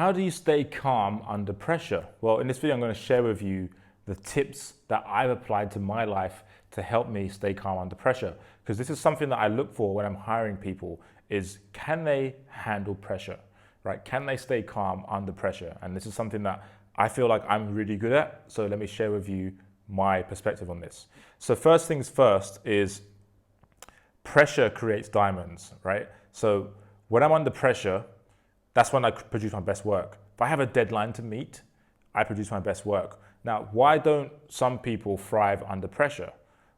How do you stay calm under pressure? Well, in this video, I'm going to share with you the tips that I've applied to my life to help me stay calm under pressure. Because this is something that I look for when I'm hiring people is, can they handle pressure, right? Can they stay calm under pressure? And this is something that I feel like I'm really good at. So let me share with you my perspective on this. So first things first is pressure creates diamonds, right? So when I'm under pressure, that's when I produce my best work. If I have a deadline to meet, I produce my best work. Now, why don't some people thrive under pressure?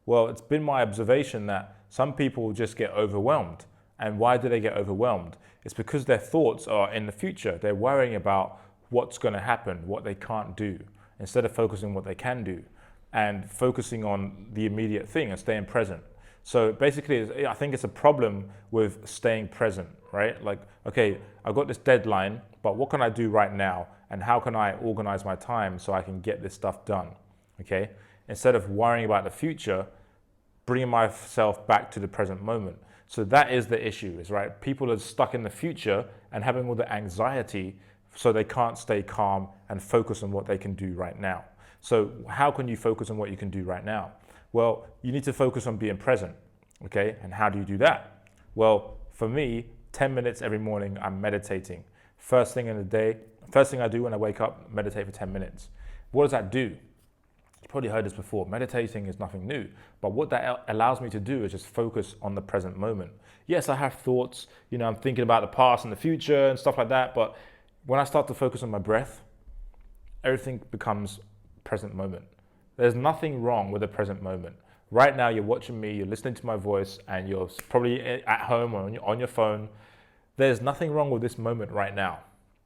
Well, it's been my observation that some people just get overwhelmed. And why do they get overwhelmed? It's because their thoughts are in the future. They're worrying about what's going to happen, what they can't do, instead of focusing on what they can do and focusing on the immediate thing and staying present. So basically, I think it's a problem with staying present, right? Like, okay, I've got this deadline, but what can I do right now? And how can I organize my time so I can get this stuff done, okay? Instead of worrying about the future, bringing myself back to the present moment. So that is the issue, is right? People are stuck in the future and having all the anxiety so they can't stay calm and focus on what they can do right now. So how can you focus on what you can do right now? Well, you need to focus on being present, okay? And how do you do that? Well, for me, 10 minutes every morning, I'm meditating. First thing in the day, first thing I do when I wake up, meditate for 10 minutes. What does that do? You've probably heard this before. Meditating is nothing new, but what that allows me to do is just focus on the present moment. Yes, I have thoughts, I'm thinking about the past and the future and stuff like that, but when I start to focus on my breath, everything becomes present moment. There's nothing wrong with the present moment. Right now, you're watching me, you're listening to my voice, and you're probably at home or on your phone. There's nothing wrong with this moment right now,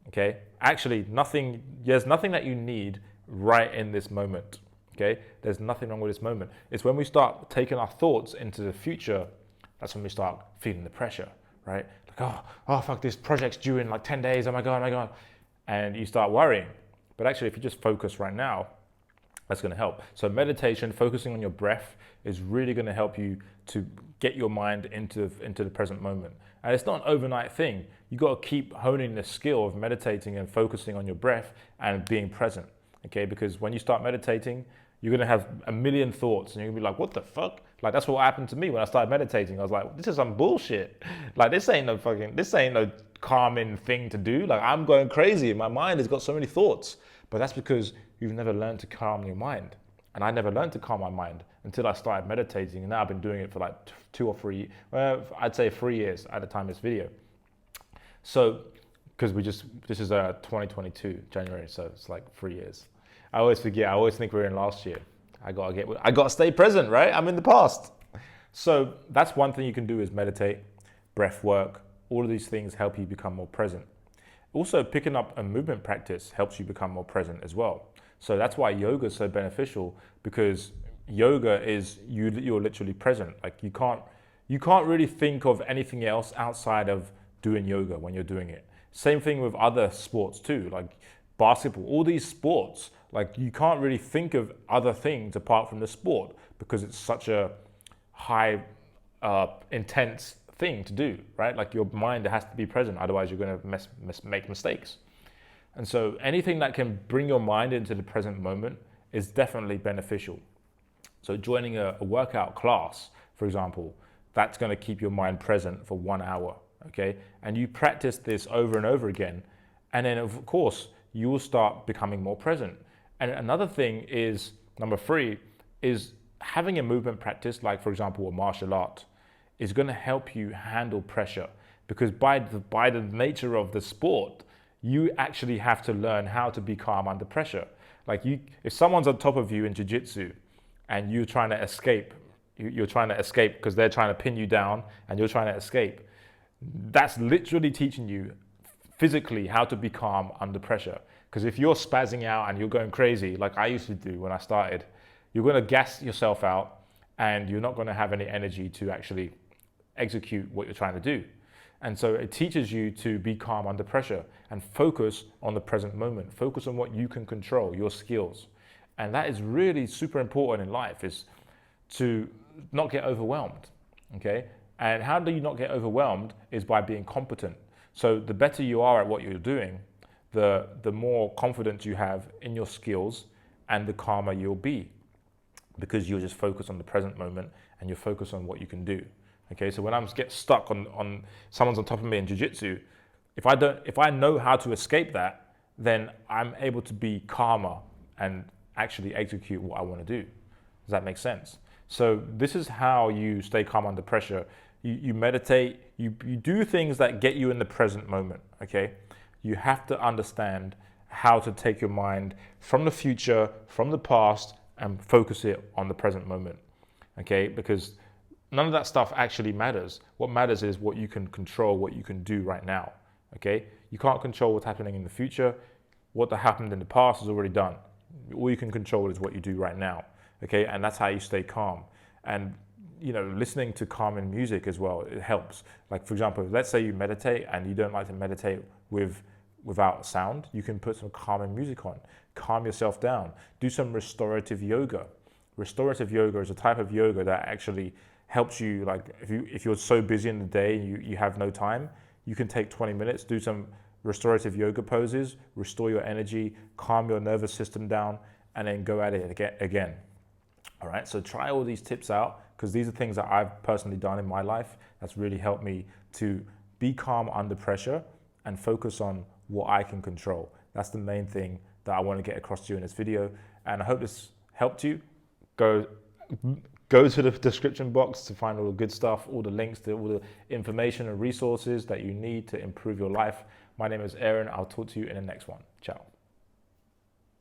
okay? Actually, there's nothing that you need right in this moment, okay? There's nothing wrong with this moment. It's when we start taking our thoughts into the future, that's when we start feeling the pressure, right? Like, oh, fuck, this project's due in like 10 days, oh my God. And you start worrying. But actually, if you just focus right now, that's going to help. So meditation, focusing on your breath, is really going to help you to get your mind into the present moment. And it's not an overnight thing. You got to keep honing the skill of meditating and focusing on your breath and being present, okay? Because when you start meditating, you're going to have a million thoughts and you're going to be like, what the fuck? Like, that's what happened to me when I started meditating. I was like, this is some bullshit. Like, this ain't no calming thing to do. Like, I'm going crazy. My mind has got so many thoughts. But that's because you've never learned to calm your mind. And I never learned to calm my mind until I started meditating. And now I've been doing it for like 2 or 3, I'd say 3 years at the time of this video. So, because this is 2022, January, so it's like 3 years. I always forget, I always think we're in last year. I gotta stay present, right? I'm in the past. So that's one thing you can do is meditate, breath work. All of these things help you become more present. Also, picking up a movement practice helps you become more present as well. So that's why yoga is so beneficial, because yoga is you're literally present. Like you can't really think of anything else outside of doing yoga when you're doing it. Same thing with other sports too, like basketball. All these sports, like you can't really think of other things apart from the sport because it's such a high, intense thing to do, right? Like your mind has to be present, otherwise you're going to make mistakes. And so anything that can bring your mind into the present moment is definitely beneficial. So joining a workout class, for example, that's going to keep your mind present for 1 hour, okay? And you practice this over and over again, and then of course you will start becoming more present. And another thing is, number 3, is having a movement practice, like for example a martial art, is going to help you handle pressure, because by the nature of the sport, you actually have to learn how to be calm under pressure. Like if someone's on top of you in jiu-jitsu and you're trying to escape because they're trying to pin you down and you're trying to escape, that's literally teaching you physically how to be calm under pressure. Because if you're spazzing out and you're going crazy, like I used to do when I started, you're going to gas yourself out and you're not going to have any energy to actually execute what you're trying to do. And so it teaches you to be calm under pressure and focus on the present moment. Focus on what you can control, your skills. And that is really super important in life, is to not get overwhelmed, okay? And how do you not get overwhelmed is by being competent. So the better you are at what you're doing, the more confidence you have in your skills and the calmer you'll be, because you'll just focus on the present moment and you'll focus on what you can do. Okay, so when I get stuck on someone's on top of me in jiu-jitsu, if I know how to escape that, then I'm able to be calmer and actually execute what I want to do. Does that make sense? So this is how you stay calm under pressure. You meditate, you do things that get you in the present moment, okay? You have to understand how to take your mind from the future, from the past, and focus it on the present moment, okay? Because none of that stuff actually matters. What matters is what you can control, what you can do right now, okay? You can't control what's happening in the future. What happened in the past is already done. All you can control is what you do right now, okay? And that's how you stay calm. And listening to calming music as well, it helps. Like, for example, let's say you meditate and you don't like to meditate without sound, you can put some calming music on, calm yourself down, do some restorative yoga. Restorative yoga is a type of yoga that actually helps you, like if you're so busy in the day and you have no time, you can take 20 minutes, do some restorative yoga poses, restore your energy, calm your nervous system down, and then go at it again. All right, so try all these tips out, because these are things that I've personally done in my life that's really helped me to be calm under pressure and focus on what I can control. That's the main thing that I want to get across to you in this video. And I hope this helped you. Go to the description box to find all the good stuff, all the links to all the information and resources that you need to improve your life. My name is Aaron. I'll talk to you in the next one. Ciao.